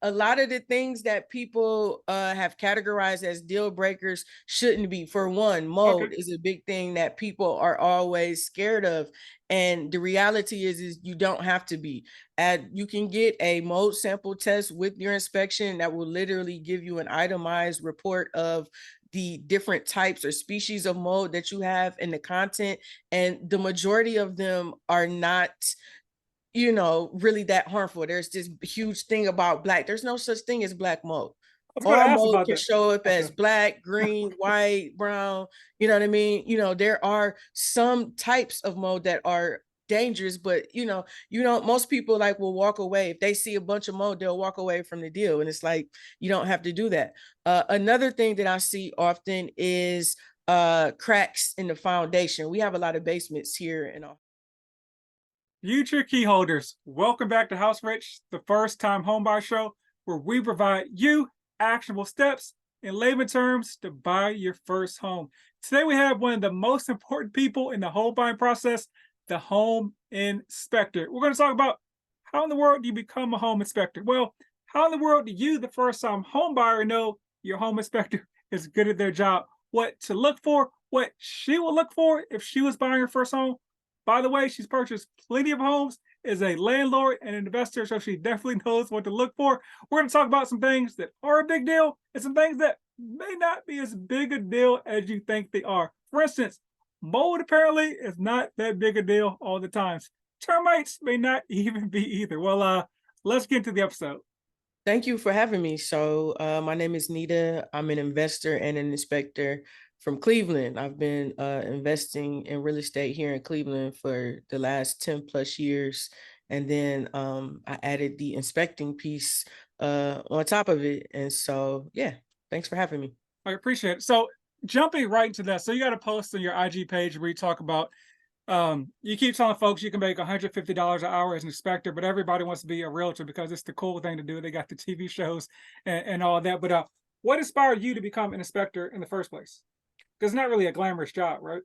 A lot of the things that people have categorized as deal breakers shouldn't be. For one, Okay. mold is a big thing that people are always scared of. And the reality is you don't have to be. You can get a mold sample test with your inspection that will literally give you an itemized report of the different types or species of mold that you have in the content. And the majority of them are not really that harmful. There's this huge thing about black. There's no such thing as black mold. I was going to All ask mold about can that. show up Okay. as black, green, white, brown. You know what I mean? There are some types of mold that are dangerous, but most people like will walk away. If they see a bunch of mold, they'll walk away from the deal. And it's like, you don't have to do that. Another thing that I see often is cracks in the foundation. We have a lot of basements here in our Future key holders, welcome back to House Rich, the first time homebuyer show where we provide you actionable steps in layman terms to buy your first home. Today we have one of the most important people in the home buying process, the home inspector. We're going to talk about how in the world do you become a home inspector? Well, how in the world do you, the first time home buyer, know your home inspector is good at their job? What to look for, what she will look for if she was buying her first home. By the way, she's purchased plenty of homes, is a landlord and an investor, so she definitely knows what to look for. We're going to talk about some things that are a big deal and some things that may not be as big a deal as you think they are. For instance, mold apparently is not that big a deal all the times. Termites may not even be either. Well, let's get into the episode. Thank you for having me. So, my name is Nita. I'm an investor and an inspector from Cleveland. I've been investing in real estate here in Cleveland for the last 10 plus years. And then I added the inspecting piece on top of it. And so, yeah, thanks for having me. I appreciate it. So, jumping right into that, so you got a post on your IG page where you talk about you keep telling folks you can make $150 an hour as an inspector, but everybody wants to be a realtor because it's the cool thing to do. They got the TV shows and all that. But what inspired you to become an inspector in the first place? Because it's not really a glamorous job, right?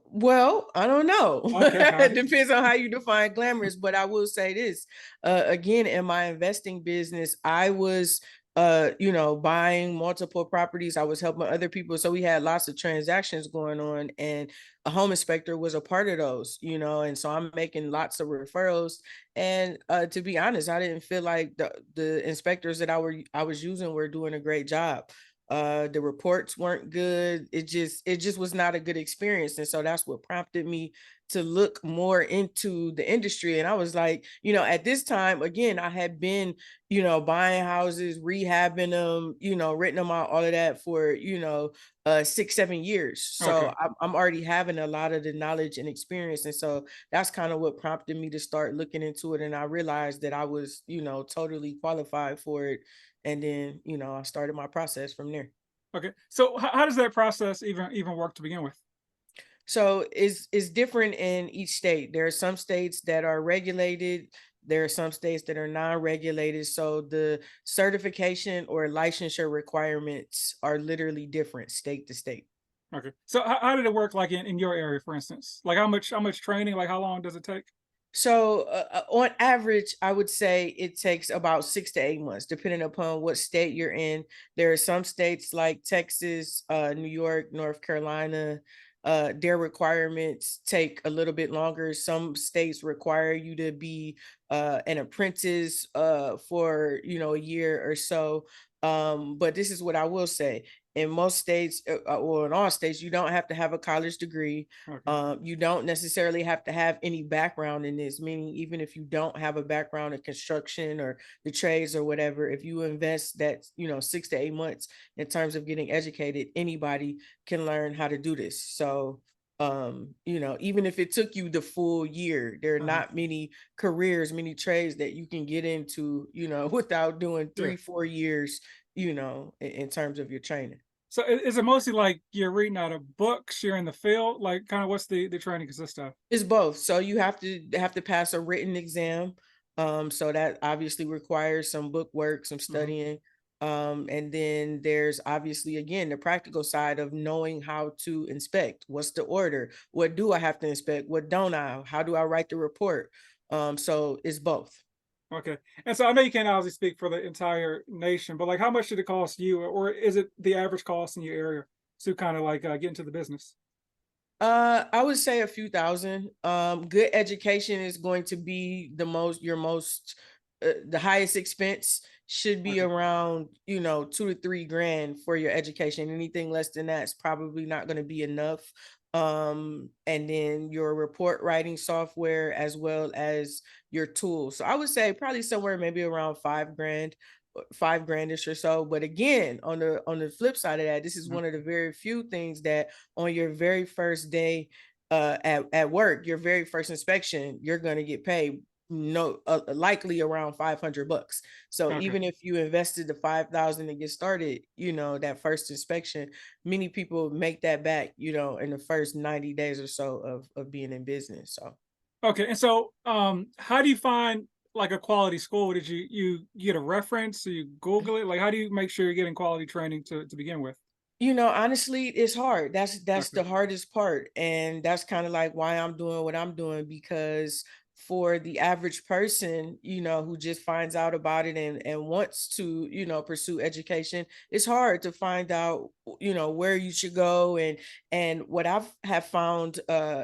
Well, I don't know. Okay, all It right. depends on how you define glamorous, but I will say this. Again, in my investing business, I was buying multiple properties. I was helping other people. So we had lots of transactions going on, and a home inspector was a part of those. And so I'm making lots of referrals. And to be honest, I didn't feel like the inspectors that I was using were doing a great job. The reports weren't good. It just was not a good experience. And so that's what prompted me to look more into the industry. And I was like, at this time, again, I had been, buying houses, rehabbing them, renting them out, all of that for, 6, 7 years. So Okay. I'm already having a lot of the knowledge and experience. And so that's kind of what prompted me to start looking into it. And I realized that I was, totally qualified for it. And then, I started my process from there. Okay. So how does that process even work to begin with? So it's different in each state. There are some states that are regulated. There are some states that are non-regulated. So the certification or licensure requirements are literally different state to state. Okay. So how did it work like in your area, for instance? Like how much training, like how long does it take? So, on average, I would say it takes about 6 to 8 months, depending upon what state you're in. There are some states like Texas, New York, North Carolina. Their requirements take a little bit longer. Some states require you to be an apprentice for a year or so. But this is what I will say: in most states, or in all states, you don't have to have a college degree. Okay. You don't necessarily have to have any background in this, meaning even if you don't have a background in construction or the trades or whatever, if you invest that, 6 to 8 months in terms of getting educated, anybody can learn how to do this. So, even if it took you the full year, there are Uh-huh. not many careers, many trades that you can get into, without doing Yeah. 3, 4 years, in terms of your training. So is it mostly like you're reading out of books, you're in the field? Like kind of what's the training consist of? It's both. So you have to pass a written exam. So that obviously requires some book work, some Mhm. studying. And then there's obviously again the practical side of knowing how to inspect. What's the order? What do I have to inspect? What don't I? How do I write the report? So it's both. Okay. And so I know you can't obviously speak for the entire nation, but like how much did it cost you, or is it the average cost in your area to kind of like get into the business? I would say a few thousand. Good education is going to be the highest expense should be Okay. around, 2 to 3 grand for your education. Anything less than that's probably not going to be enough. And then your report writing software as well as your tools. So I would say probably somewhere maybe around 5 grand, 5 grandish or so. But again, on the flip side of that, this is Mhm. one of the very few things that on your very first day at work, your very first inspection, you're going to get paid no likely around $500. So Okay. even if you invested the 5,000 to get started, that first inspection, many people make that back, in the first 90 days or so of being in business. So Okay. And so how do you find like a quality school? Did you get a reference? So you Google it? Like how do you make sure you're getting quality training to begin with? Honestly, it's hard. That's Okay. the hardest part. And that's kind of like why I'm doing what I'm doing, because for the average person, who just finds out about it and wants to, pursue education, it's hard to find out, where you should go. And what I've have found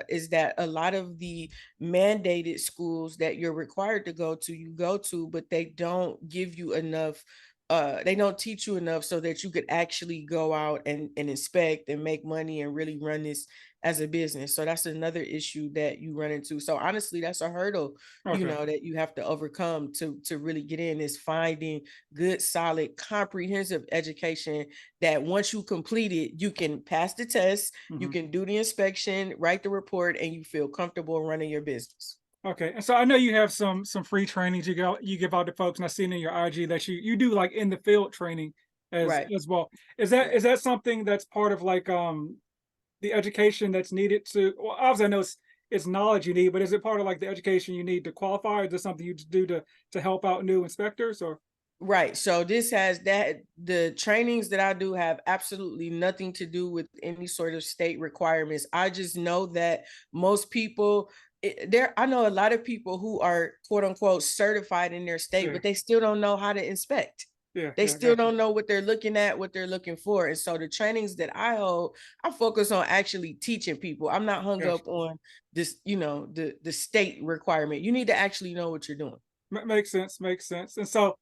is that a lot of the mandated schools that you're required to go to, you go to, but they don't give you enough, they don't teach you enough so that you could actually go out and inspect and make money and really run this as a business. So that's another issue that you run into. So honestly, that's a hurdle, Okay. that you have to overcome to really get in, is finding good, solid, comprehensive education that once you complete it, you can pass the test, you Hmm. can do the inspection, write the report, and you feel comfortable running your business. Okay. And so I know you have some free trainings you give out to folks, and I've seen in your IG that you do like in the field training Right. as well. Is that something that's part of like the education that's needed to, well, obviously I know it's knowledge you need, but is it part of like the education you need to qualify? Or is this something you do to help out new inspectors or Right. So this has that the trainings that I do have absolutely nothing to do with any sort of state requirements. I just know that most people I know a lot of people who are quote unquote certified in their state, yeah, but they still don't know how to inspect. yeah, They yeah, still gotcha. don't know what they're looking at, what they're looking for. And so the trainings that I hold, I focus on actually teaching people. I'm not hung Gotcha. up on this, the state requirement. You need to actually know what you're doing. Makes sense, makes sense. And so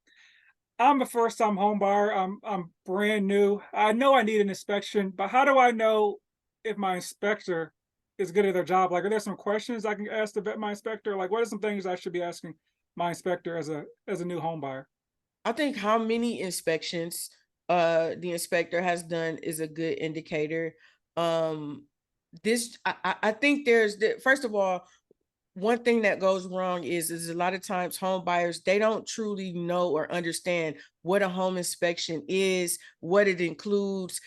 I'm a first time home buyer. I'm brand new. I know I need an inspection, but how do I know if my inspector is good at their job? Like, are there some questions I can ask to vet my inspector? Like, what are some things I should be asking my inspector as a new home buyer? I think how many inspections the inspector has done is a good indicator. Um I think first of all, one thing that goes wrong is a lot of times home buyers, they don't truly know or understand what a home inspection is, what it includes.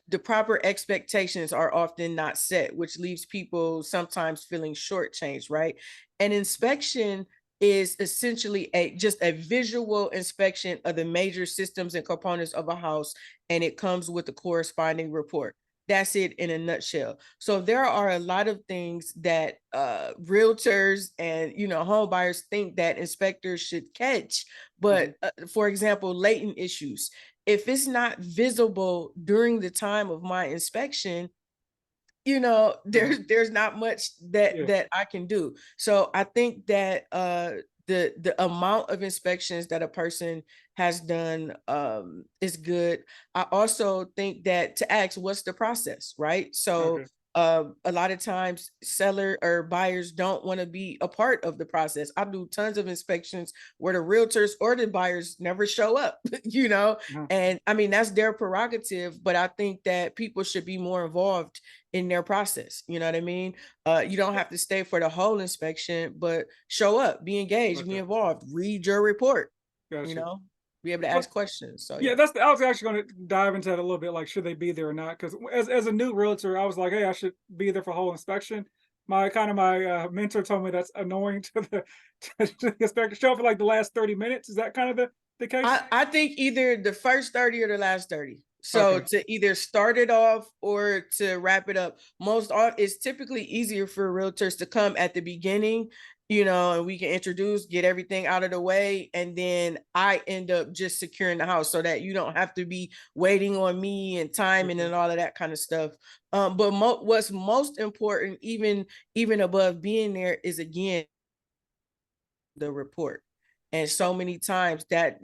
The proper expectations are often not set, which leaves people sometimes feeling shortchanged, right? An inspection is essentially just a visual inspection of the major systems and components of a house, and it comes with a corresponding report. That's it in a nutshell. So there are a lot of things that realtors and home buyers think that inspectors should catch. Mhm. But for example, latent issues, if it's not visible during the time of my inspection, Uh-huh. there's not much that Yeah. I can do. So I think that the amount of inspections that a person has done is good. I also think that to ask what's the process, right? So Okay. a lot of times seller or buyers don't want to be a part of the process. I do tons of inspections where the realtors or the buyers never show up, Uh-huh. and I mean that's their prerogative, but I think that people should be more involved in their process. You know what I mean? You don't have to stay for the whole inspection, but show up, be engaged, be Okay. involved, read your report, you Gotcha. know, be able to But ask questions. So yeah, yeah. I was actually going to dive into that a little bit. Like, should they be there or not? Because as a new realtor, I was like, hey, I should be there for whole inspection. My mentor told me that's annoying to to the inspector. Show up for like the last 30 minutes. Is that kind of the case? I think either the first 30 or the last 30. So Okay. to either start it off or to wrap it up, it's typically easier for realtors to come at the beginning and we can introduce, get everything out of the way, and then I end up just securing the house so that you don't have to be waiting on me and timing Okay. and all of that kind of stuff. But what's most important, even above being there, is again the report. And so many times that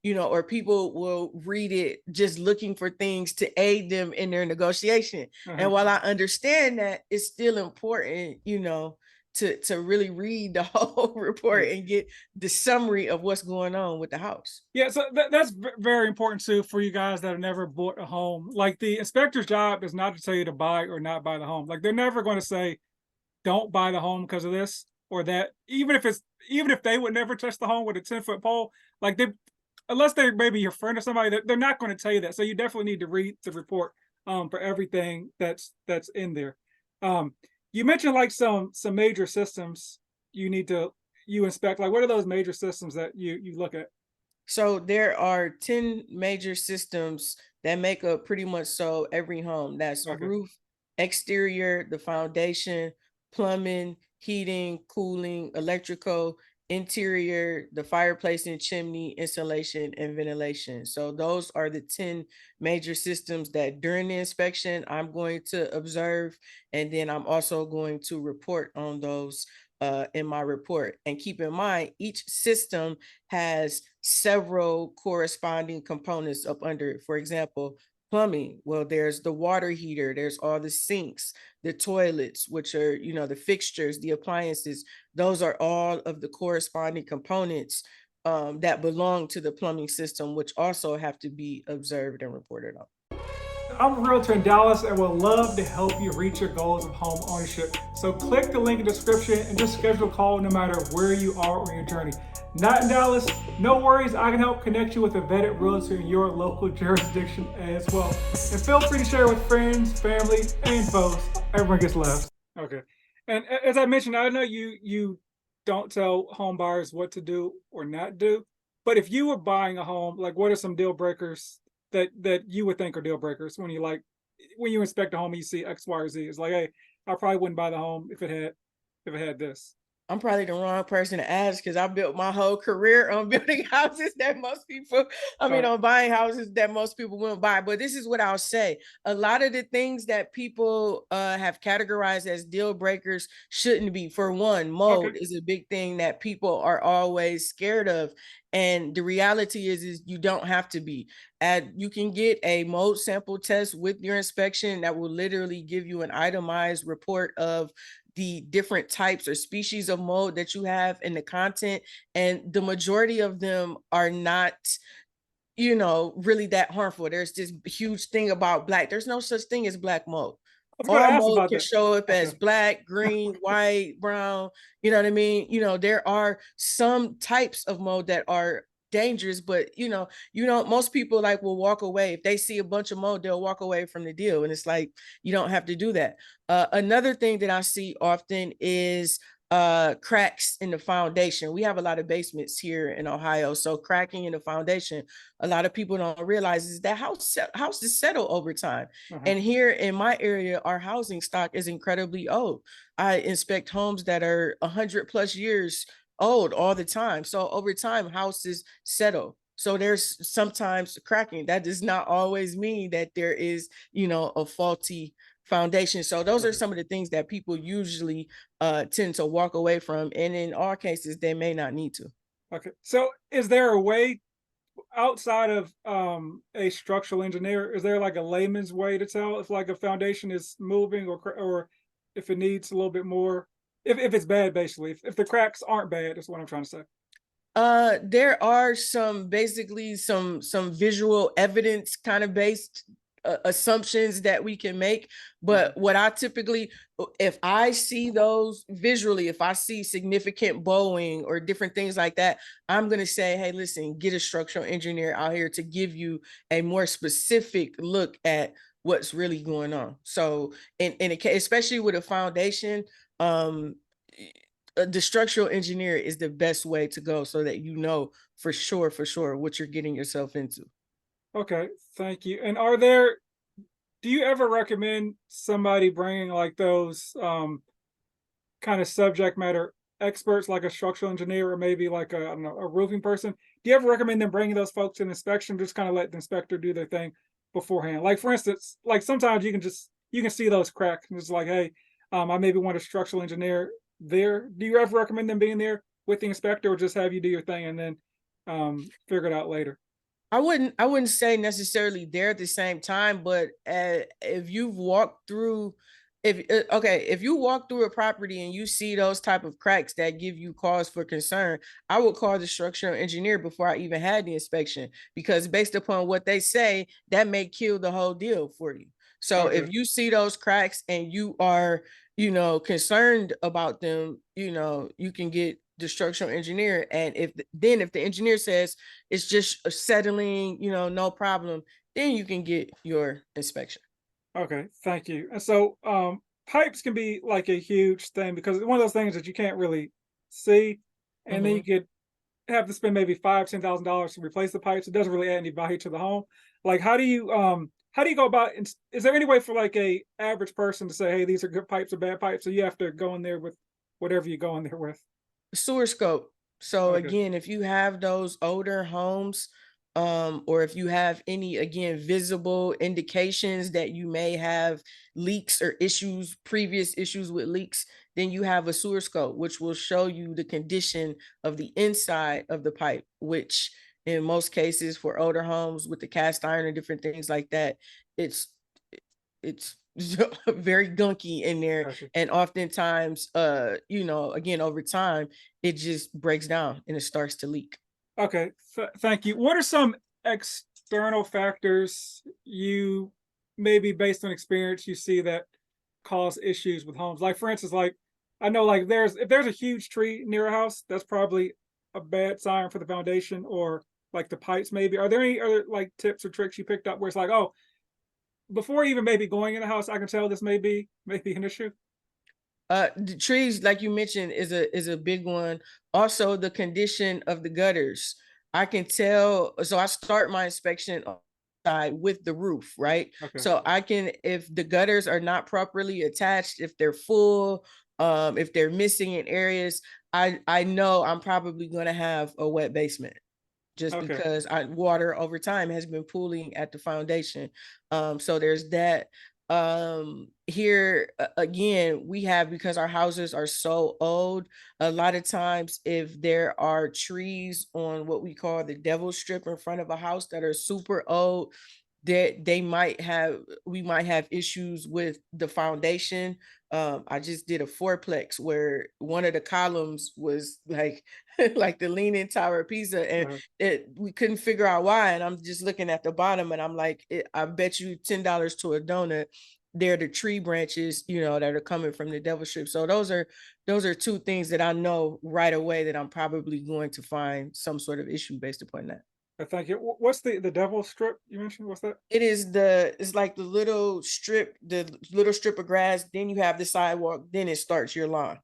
or people will read it just looking for things to aid them in their negotiation. Uh-huh. And while I understand that, it's still important, to really read the whole report Yeah. and get the summary of what's going on with the house. Yeah, so that's very important too for you guys that have never bought a home. Like the inspector's job is not to tell you to buy or not buy the home. Like they're never going to say don't buy the home because of this or that. Even if they would never touch the home with a 10-foot pole, like they unless they're maybe your friend or somebody, they're not going to tell you that. So you definitely need to read the report for everything that's in there. Um, you mentioned like some major systems you need to you inspect. Like what are those major systems that you look at? So there are 10 major systems that make up pretty much so every home. That's Okay. roof, exterior, the foundation, plumbing, heating, cooling, electrical, interior, the fireplace and chimney, insulation, and ventilation. So those are the 10 major systems that during the inspection I'm going to observe, and then I'm also going to report on those in my report. And keep in mind, each system has several corresponding components up under it. For example, plumbing. Well, there's the water heater, there's all the sinks, the toilets, which are, the fixtures, the appliances. Those are all of the corresponding components that belong to the plumbing system, which also have to be observed and reported on. I'm a realtor in Dallas and would love to help you reach your goals of home ownership. So click the link in the description and just schedule a call no matter where you are on your journey. Not in Dallas? No worries, I can help connect you with a vetted realtor in your local jurisdiction as well. And feel free to share with friends, family, and foes. Everyone gets laughs. Okay. And as I mentioned, I know you don't tell home buyers what to do or not do. But if you were buying a home, like what are some deal breakers that you would think are deal breakers when you inspect a home and you see X, Y, or Z? It's like, hey, I probably wouldn't buy the home if it had this. I'm probably the wrong person to ask because I built my whole career on building houses that most people, I All mean, right. on buying houses that most people wouldn't buy. But this is what I'll say. A lot of the things that people have categorized as deal breakers shouldn't be. For one, Okay. mold is a big thing that people are always scared of. And the reality is you don't have to be. You can get a mold sample test with your inspection that will literally give you an itemized report of the different types or species of mold that you have in the content, and the majority of them are not really that harmful. There's this huge thing about black. There's no such thing as black mold. I was going to All ask mold about can that. show up Okay. as black, green, white, brown. You know what I mean? There are some types of mold that are dangerous, but most people like will walk away. If they see a bunch of mold, they'll walk away from the deal. And it's like, you don't have to do that. Another thing that I see often is cracks in the foundation. We have a lot of basements here in Ohio, so cracking in the foundation, a lot of people don't realize is that houses settle over time. Uh-huh. And here in my area, our housing stock is incredibly old. I inspect homes that are 100+ years old all the time. So over time, houses settle. So there's sometimes cracking. That does not always mean that there is, a faulty foundation. So those are Okay. some of the things that people usually tend to walk away from. And in all cases, they may not need to. Okay. So is there a way outside of a structural engineer, is there like a layman's way to tell if like a foundation is moving or if it needs a little bit more if it's bad basically if the cracks aren't bad, that's what I'm trying to say. There are some visual evidence kind of based assumptions that we can make, Mhm. but what I typically, if I see those visually, if I see significant bowing or different things like that, I'm going to say, hey, listen, get a structural engineer out here to give you a more specific look at what's really going on. So in a case, especially with a foundation, um the structural engineer is the best way to go so that for sure what you're getting yourself into. Okay, thank you. And are there do you ever recommend somebody bringing like those kind of subject matter experts like a structural engineer or maybe like a, I don't know, a roofing person, do you ever recommend them bringing those folks in inspection, just kind of let the inspector do their thing beforehand? Like for instance, like sometimes you can see those cracks and it's like, hey, I maybe want a structural engineer there. Do you ever recommend them being there with the inspector or just have you do your thing and then figure it out later? I wouldn't say necessarily there at the same time, but if you've walked through, if you walk through a property and you see those type of cracks that give you cause for concern, I would call the structural engineer before I even had the inspection, because based upon what they say, that may kill the whole deal for you. So Okay. if you see those cracks and you are, concerned about them, you can get the structural engineer. And if the engineer says it's just settling, no problem, then you can get your inspection. Okay, thank you. And so, pipes can be like a huge thing because it's one of those things that you can't really see, and then you Mhm. could have to spend maybe $5,000 to $10,000 to replace the pipes. It doesn't really add any value to the home. Like, how do you go about? Is there any way for like a average person to say, hey, these are good pipes or bad pipes? So you have to go in there with whatever you go in there with. Sewer scope. So Okay, again, if you have those older homes, or if you have any, again, visible indications that you may have leaks or previous issues with leaks, then you have a sewer scope, which will show you the condition of the inside of the pipe, which in most cases for older homes with the cast iron and different things like that, it's it's very gunky in there. gotcha. And oftentimes, again, over time, it just breaks down and it starts to leak. Okay, thank you. What are some external factors you maybe based on experience you see that cause issues with homes? Like for instance, like I know like if there's a huge tree near a house, that's probably a bad sign for the foundation or like the pipes maybe. Are there any other like tips or tricks you picked up where it's like, oh, before even maybe going in the house, I can tell this may be an issue? The trees, like you mentioned, is a big one. Also, the condition of the gutters. I can tell. So I start my inspection side with the roof, right? Okay. So I can, if the gutters are not properly attached, if they're full, if they're missing in areas, I know I'm probably going to have a wet basement, just Okay. because water over time has been pooling at the foundation. So there's that. Here again, we have, because our houses are so old, a lot of times if there are trees on what we call the devil strip in front of a house that are super old, that we might have issues with the foundation. I just did a fourplex where one of the columns was like like the leaning tower of Pisa, and Uh, we couldn't figure out why. And I'm just looking at the bottom and I'm like, I bet you $10 to a donut they're the tree branches, that are coming from the devil strip. So those are two things that I know right away that I'm probably going to find some sort of issue based upon that. thank you. What's the devil strip you mentioned? What's that? It's like the little strip of grass, then you have the sidewalk, then it starts your lawn.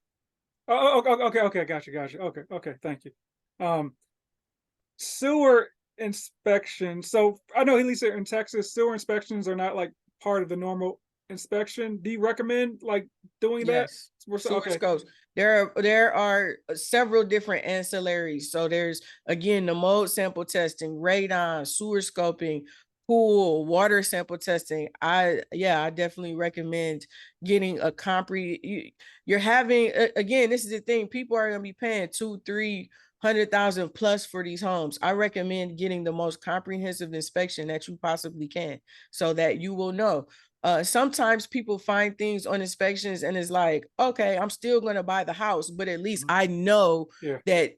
Okay, okay, gotcha. Okay, okay, thank you. Um, sewer inspection. So I know at least in Texas, sewer inspections are not like part of the normal inspection. Do you recommend like doing that? Yes. Sewer Okay, scopes. There are several different ancillaries. So there's, again, the mold sample testing, radon, sewer scoping, pool, water sample testing. I definitely recommend getting a you're having, again, this is the thing. People are gonna be paying 200,000, 300,000 plus for these homes. I recommend getting the most comprehensive inspection that you possibly can, so that you will know. Sometimes people find things on inspections and it's like, okay, I'm still going to buy the house, but at least mhm, I know yeah, that,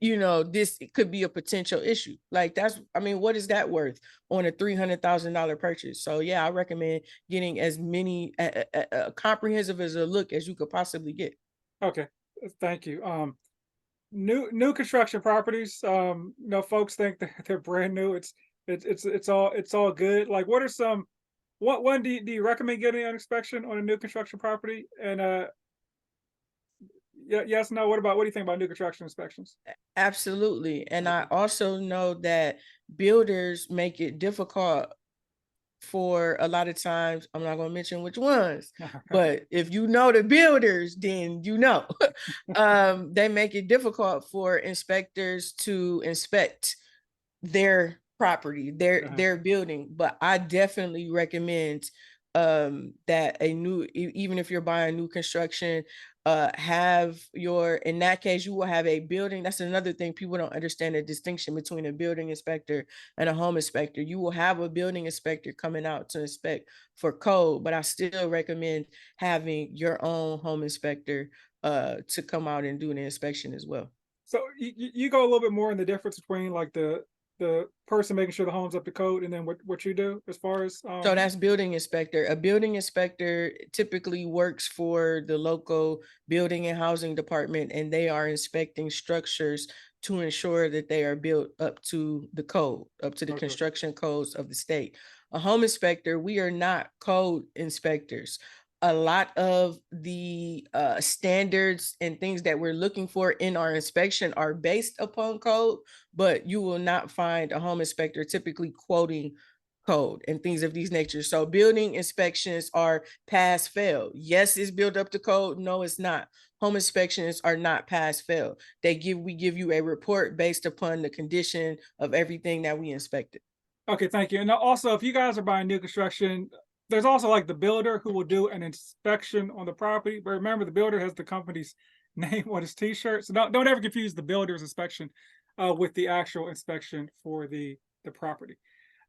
this could be a potential issue. Like what is that worth on a $300,000 purchase? So yeah, I recommend getting as many comprehensive as a look as you could possibly get. okay, thank you. New construction properties. Folks think they're brand new. It's all good. Like, what are some what one do you recommend getting an inspection on a new construction property? And yeah, yes, no. What do you think about new construction inspections? Absolutely. And I Okay. also know that builders make it difficult for a lot of times, I'm not going to mention which ones, but if you know the builders, then you know. They make it difficult for inspectors to inspect their property, their building. But I definitely recommend that even if you're buying new construction, have your, in that case, you will have a building. That's another thing, people don't understand the distinction between a building inspector and a home inspector. You will have a building inspector coming out to inspect for code, but I still recommend having your own home inspector to come out and do an inspection as well. So you go a little bit more in the difference between like the person making sure the home's up to code, and then what you do as far as So that's building inspector. A building inspector typically works for the local building and housing department, and they are inspecting structures to ensure that they are built up to the code, up to the okay. construction codes of the state. A home inspector, we are not code inspectors. A lot of the standards and things that we're looking for in our inspection are based upon code, but you will not find a home inspector typically quoting code and things of these nature. So building inspections are pass fail. Yes, it's built up to code. No, it's not. Home inspections are not pass fail. We give you a report based upon the condition of everything that we inspected. Okay, thank you. And also, if you guys are buying new construction, there's also like the builder who will do an inspection on the property. But remember, the builder has the company's name on his T-shirt, so don't ever confuse the builder's inspection with the actual inspection for the property.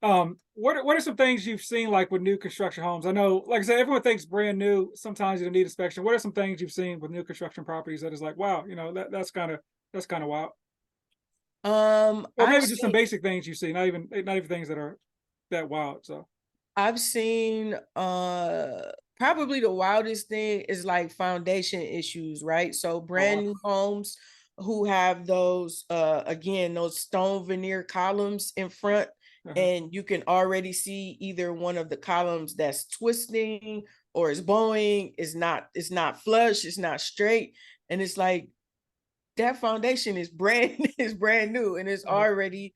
What are some things you've seen like with new construction homes? I know, like I said, everyone thinks brand new. Sometimes you don't need inspection. What are some things you've seen with new construction properties that is like, wow, that's kind of wild? Or I've maybe just some seen basic things you see, not even things that are that wild. So I've seen probably the wildest thing is like foundation issues, right? So oh brand wow. new homes who have those again, those stone veneer columns in front, Uh-huh. and you can already see either one of the columns that's twisting or is bowing, it's not flush, it's not straight. And it's like that foundation is brand is brand new, and it's Uh-huh. already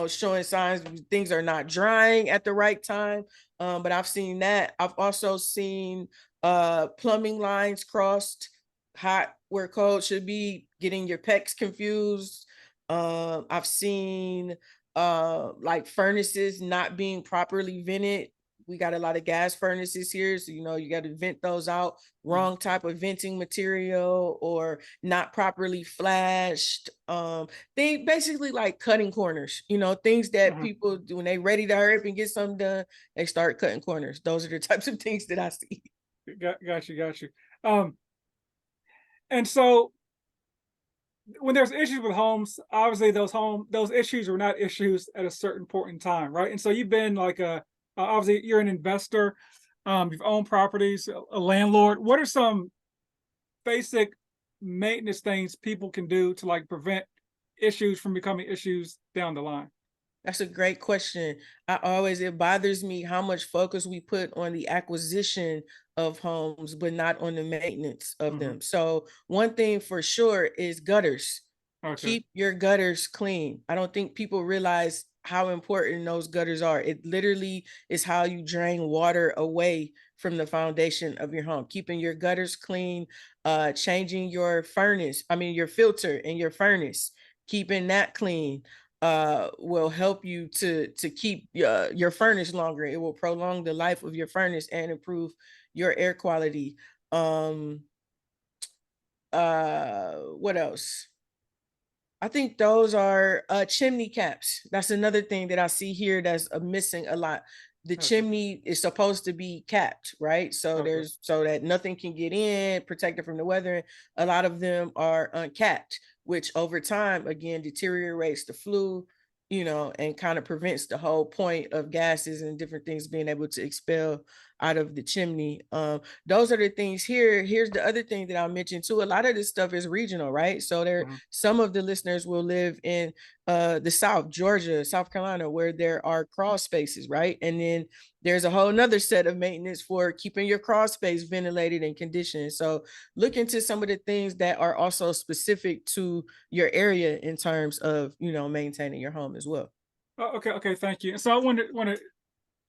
showing signs things are not drying at the right time. But I've seen that. I've also seen plumbing lines crossed hot where cold should be, getting your pecs confused. I've seen like furnaces not being properly vented. We got a lot of gas furnaces here, so you got to vent those out. Mhm. Wrong type of venting material or not properly flashed. They basically like cutting corners, things that Uh-huh. people do when they ready to hurry up and get something done, they start cutting corners. Those are the types of things that I see. Got you. Um, and so when there's issues with homes, obviously those issues are not issues at a certain point in time, right? And so you've been like obviously you're an investor, you've owned properties, a landlord. What are some basic maintenance things people can do to like prevent issues from becoming issues down the line? That's a great question. It bothers me how much focus we put on the acquisition of homes, but not on the maintenance of Hmm. them. So, one thing for sure is gutters. Okay. Keep your gutters clean. I don't think people realize how important those gutters are. It literally is how you drain water away from the foundation of your home. Keeping your gutters clean, changing your your filter in your furnace, keeping that clean will help you to keep your furnace longer. It will prolong the life of your furnace and improve your air quality. um what else? I think those are chimney caps. That's another thing that I see here that's missing a lot. The Okay. chimney is supposed to be capped, right? So Okay. there's so that nothing can get in, protected from the weather. A lot of them are uncapped, which over time again deteriorates the flue, and kind of prevents the whole point of gases and different things being able to expel out of the chimney. Those are the things here. Here's the other thing that I'll mention too. A lot of this stuff is regional, right? So Mhm. some of the listeners will live in the South, Georgia, South Carolina, where there are crawl spaces, right? And then there's a whole nother set of maintenance for keeping your crawl space ventilated and conditioned. So look into some of the things that are also specific to your area in terms of, maintaining your home as well. Okay. Okay. Thank you. And so I want to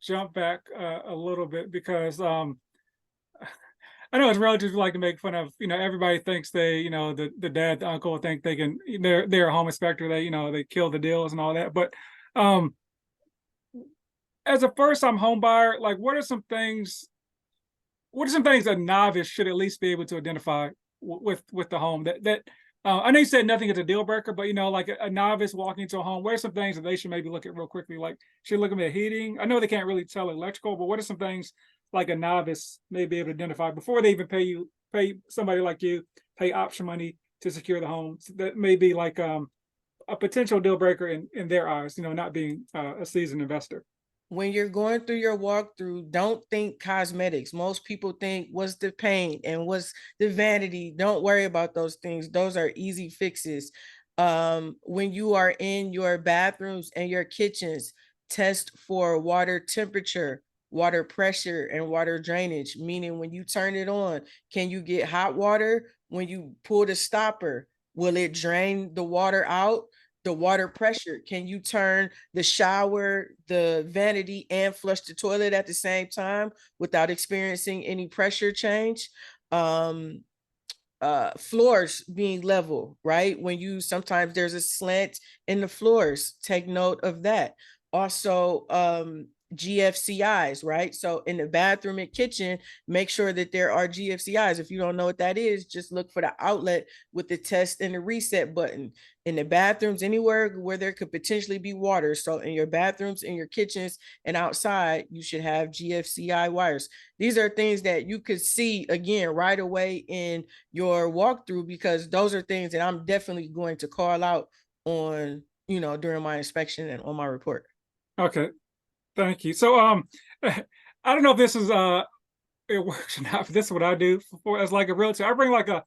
jump back a little bit because I know it's relative to like to make fun of, everybody thinks they, the dad, the uncle think they can, they're a home inspector, they, they kill the deals and all that. But um, as a first time home buyer, like what are some things a novice should at least be able to identify with the home that I know you said nothing is a deal breaker, but like a novice walking into a home, what are some things that they should maybe look at real quickly? Like, should look at the heating. I know they can't really tell electrical, but what are some things like a novice may be able to identify before they even pay somebody like you, pay option money to secure the home? So that may be like a potential deal breaker in their eyes, not being a seasoned investor. When you're going through your walkthrough, don't think cosmetics. Most people think, what's the paint and what's the vanity? Don't worry about those things. Those are easy fixes. When you are in your bathrooms and your kitchens, test for water temperature, water pressure, and water drainage. Meaning, when you turn it on, can you get hot water? When you pull the stopper, will it drain the water out? The water pressure, can you turn the shower, the vanity, and flush the toilet at the same time without experiencing any pressure change? um Floors being level, right? When you sometimes there's a slant in the floors, take note of that. Also, GFCIs, right? So in the bathroom and kitchen, make sure that there are GFCIs. If you don't know what that is, just look for the outlet with the test and the reset button. In the bathrooms, anywhere where there could potentially be water. So in your bathrooms, in your kitchens, and outside, you should have GFCI wires. These are things that you could see again right away in your walkthrough, because those are things that I'm definitely going to call out on, during my inspection and on my report. Okay, thank you. So I don't know if this is it works or not, but this is what I do for as like a realtor. I bring like a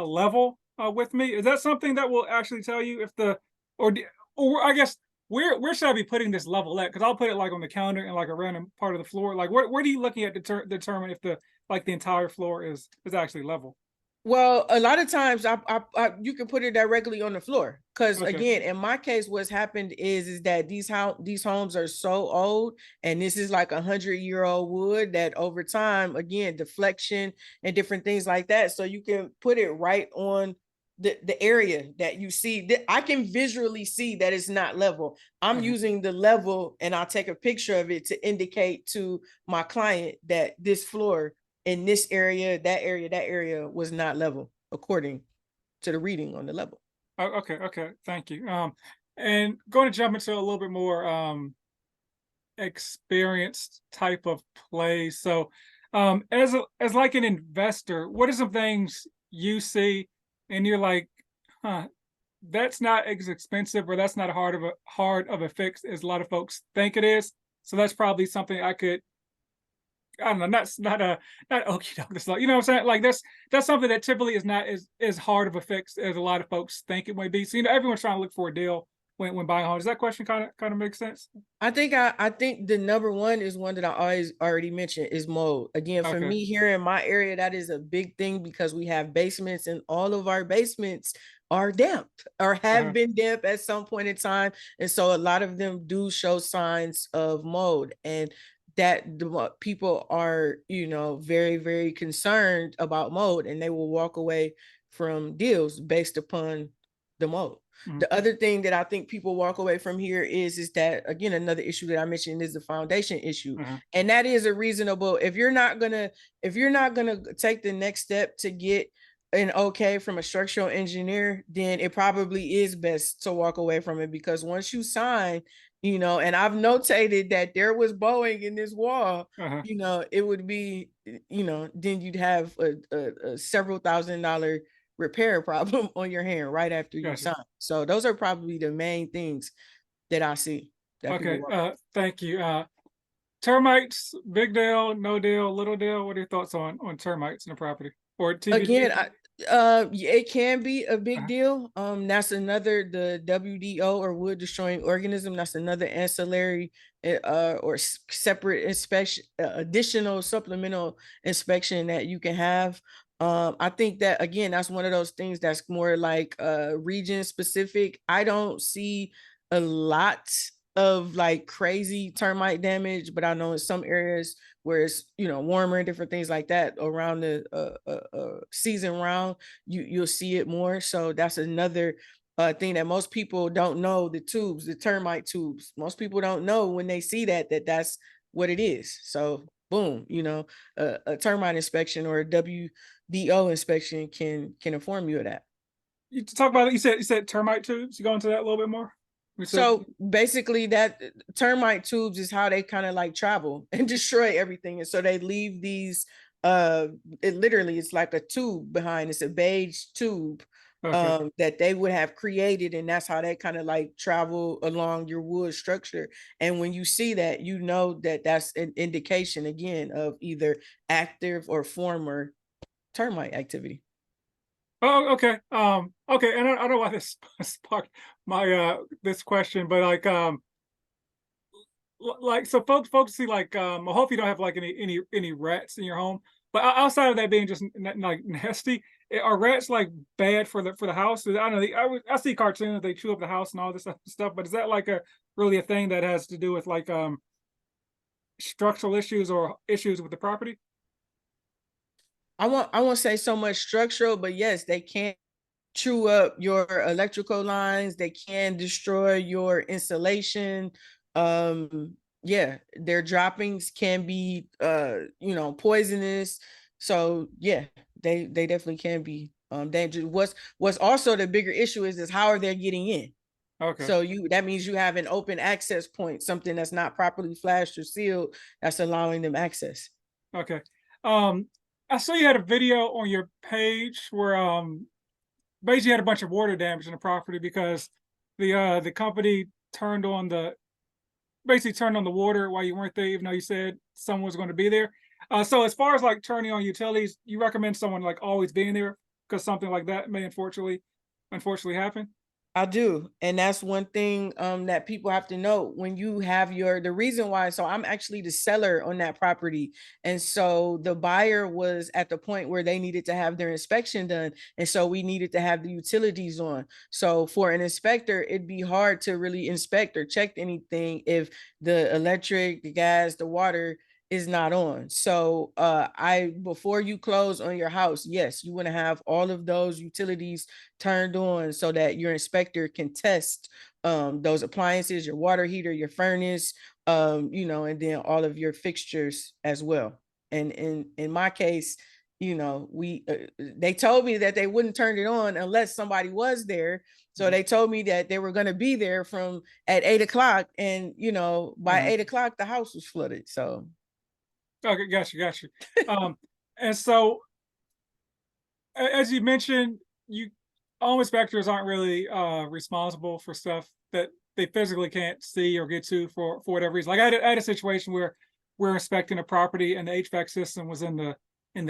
level with me. Is that something that will actually tell you if the or or I guess where should I be putting this level at? Because I'll put it like on the counter and like a random part of the floor. Like what are you looking at to determine if the entire floor is actually level? Well, a lot of times you can put it directly on the floor, because Okay. again, in my case, what's happened is that these homes are so old, and this is like 100-year-old wood that over time, again, deflection and different things like that. So you can put it right on the area that you see. I can visually see that it's not level. I'm Uh-huh. using the level, and I'll take a picture of it to indicate to my client that this floor in this area, that area was not level according to the reading on the level. Oh, okay. Okay. Thank you. And going to jump into a little bit more experienced type of play. So, as like an investor, what are some things you see, and you're like, huh, that's not as expensive, or that's not hard of a fix as a lot of folks think it is. So that's probably something I could. I don't know. Not okie doke. This, you know what I'm saying? Like that's something that typically is not as hard of a fix as a lot of folks think it might be. So everyone's trying to look for a deal when buying homes. Does that question kind of make sense? I think the number one is one that I always already mentioned is mold. Again, for Okay. me here in my area, that is a big thing because we have basements, and all of our basements are damp or have Uh-huh. been damp at some point in time. And so a lot of them do show signs of mold, and that the people are, very, very concerned about mold, and they will walk away from deals based upon the mold. Mhm. The other thing that I think people walk away from here is that, again, another issue that I mentioned is the foundation issue. Uh-huh. And that is a reasonable, if you're not gonna take the next step to get an okay from a structural engineer, then it probably is best to walk away from it, because once you sign, and I've notated that there was bowing in this wall, Uh-huh. it would be, then you'd have a several $1,000 repair problem on your hand right after you Gotcha. sign. So those are probably the main things that I see that people Okay. walk. Thank you. Termites, big deal, no deal, little deal. What are your thoughts on termites in the property or TBD? Again, yeah, it can be a big Uh-huh. deal. That's another, the WDO, or wood destroying organism. That's another ancillary, or separate inspection, additional supplemental inspection that you can have. I think that, again, that's one of those things that's more like region specific. I don't see a lot of like crazy termite damage, but I know in some areas where it's, you know, warmer and different things like that around the season round, you'll see it more. So that's another thing that most people don't know. The tubes, the termite tubes, most people don't know when they see that's what it is. So boom, you know, a termite inspection or a WDO inspection can inform you of that. You talk about it. You said termite tubes. You go into that a little bit more. We said So basically, that termite tubes is how they kind of like travel and destroy everything. And so they leave these, it literally it's like a tube behind, it's a beige tube okay. that they would have created, and that's how they kind of like travel along your wood structure. And when you see that, you know that that's an indication again of either active or former termite activity. Oh, okay. Okay. And I don't know why this sparked my this question, but like like so folks see like I hope you don't have like any rats in your home. But outside of that being just like nasty, are rats like bad for the house? I don't know. I see cartoons they chew up the house and all this stuff, but is that like a really a thing that has to do with like structural issues or issues with the property? I won't say so much structural, but yes, they can chew up your electrical lines. They can destroy your insulation. Yeah, their droppings can be you know, poisonous. So yeah, they definitely can be dangerous. What's also the bigger issue is how are they getting in? Okay. So that means you have an open access point, something that's not properly flashed or sealed, that's allowing them access. Okay. Um, I saw you had a video on your page where basically had a bunch of water damage in the property because the company turned on the basically turned on the water while you weren't there, even though you said someone was going to be there. So as far as like turning on utilities, you recommend someone like always being there because something like that may unfortunately happen. I do. And that's one thing that people have to know when you have the reason why. So I'm actually the seller on that property. And so the buyer was at the point where they needed to have their inspection done. And so we needed to have the utilities on. So for an inspector, it'd be hard to really inspect or check anything if the electric, the gas, the water is not on. So I before you close on your house, yes, you want to have all of those utilities turned on so that your inspector can test those appliances, your water heater, your furnace, you know, and then all of your fixtures as well. And in my case, you know, we they told me that they wouldn't turn it on unless somebody was there. So Mhm. they told me that they were going to be there from at 8 o'clock, and you know, by Uh-huh. 8 o'clock the house was flooded. So Okay, got you. Um, and so as you mentioned, you home inspectors aren't really responsible for stuff that they physically can't see or get to for whatever reason. Like I had a situation where we're inspecting a property and the HVAC system was in the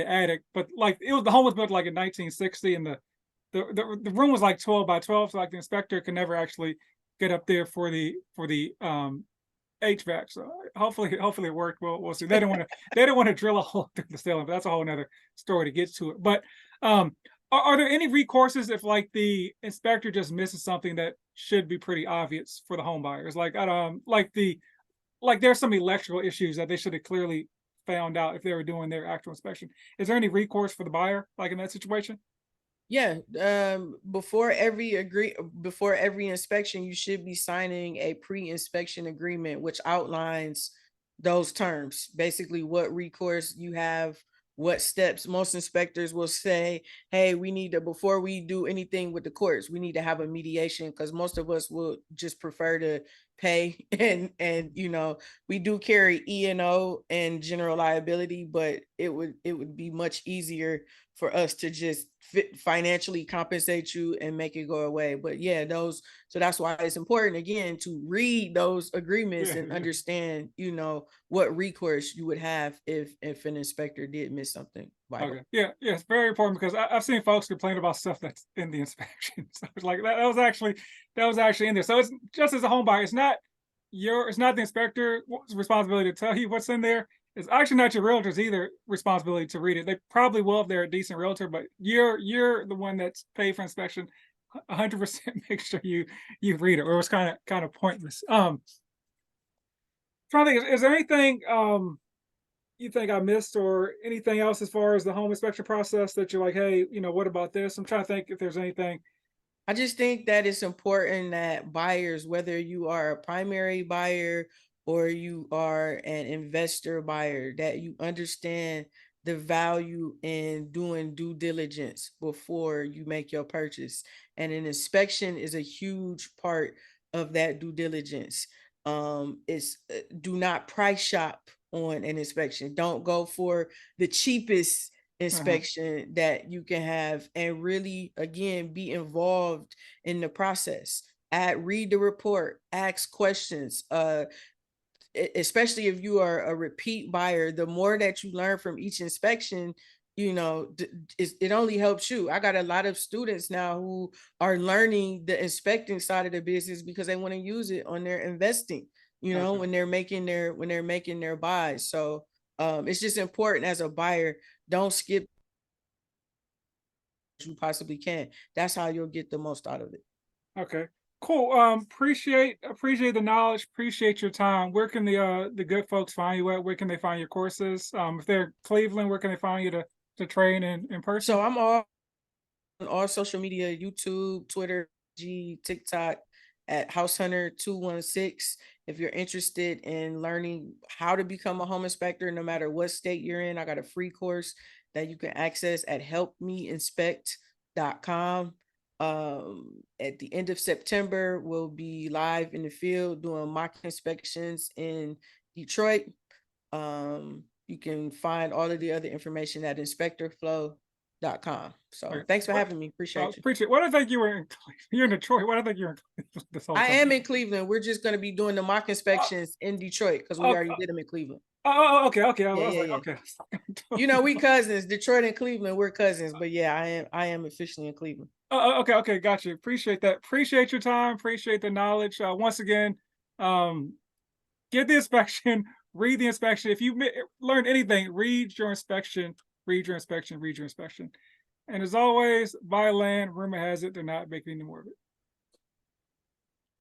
attic, but like the home was built like in 1960 and the room was like 12 by 12, so like the inspector can never actually get up there for the HVAC. So hopefully it worked. We'll see. They didn't want to drill a hole through the ceiling, but that's a whole nother story to get to it. But um are there any recourses if like the inspector just misses something that should be pretty obvious for the home buyers? Like like there's some electrical issues that they should have clearly found out if they were doing their actual inspection. Is there any recourse for the buyer like in that situation? yeah, before every inspection, you should be signing a pre-inspection agreement, which outlines those terms. Basically, what recourse you have, what steps. Most inspectors will say, "Hey, we need to before we do anything with the courts, we need to have a mediation," because most of us will just prefer to pay and you know, we do carry E&O and general liability, but it would be much easier for us to just financially compensate you and make it go away. But yeah, those, so that's why it's important again to read those agreements Yeah, and yeah. understand, you know, what recourse you would have if an inspector did miss something vital. Okay. Yeah, it's very important because I've seen folks complain about stuff that's in the inspection. So it's like that was actually in there. So it's just as a home buyer, it's not the inspector's responsibility to tell you what's in there. It's actually not your realtor's either responsibility to read it. They probably will if they're a decent realtor, but you're the one that's paid for inspection. 100% make sure you read it, or it's kind of pointless. Trying to think, is there anything you think I missed or anything else as far as the home inspection process that you're like, hey, what about this? I'm trying to think if there's anything. I just think that it's important that buyers, whether you are a primary buyer or you are an investor buyer, that you understand the value in doing due diligence before you make your purchase. And an inspection is a huge part of that due diligence. It's Do not price shop on an inspection. Don't go for the cheapest Uh-huh. inspection that you can have, and really again be involved in the process. Read the report, ask questions, especially if you are a repeat buyer. The more that you learn from each inspection, it only helps you. I got a lot of students now who are learning the inspecting side of the business because they want to use it on their investing, Okay. when they're making their buys. So it's just important as a buyer, don't skip you possibly can. That's how you'll get the most out of it. Okay. Cool. Appreciate the knowledge. Appreciate your time. Where can the good folks find you at? Where can they find your courses? If they're Cleveland, where can they find you to train in person? So I'm all on all social media: YouTube, Twitter, TikTok, at House Hunter 216. If you're interested in learning how to become a home inspector, no matter what state you're in, I got a free course that you can access at helpmeinspect.com. At the end of September, we'll be live in the field doing mock inspections in Detroit. You can find all of the other information at inspectorflow.com. So Okay. thanks for having me. Appreciate you. Appreciate. What I think you were in you're in Detroit. What I think you're in Cleveland this whole I time. am in Cleveland. We're just going to be doing the mock Uh, inspections in Detroit because we uh, already did them in Cleveland. okay, okay. Yeah, I was yeah, like, yeah. okay. We cousins. Detroit and Cleveland, we're cousins. But yeah, I am officially in Cleveland. Okay, okay, got you. Appreciate that. Appreciate your time. Appreciate the knowledge. Once again, um, get the inspection, read the inspection. If you learned anything, read your inspection, read your inspection, read your inspection. And as always, buy land. Rumor has it they're not making any more of it.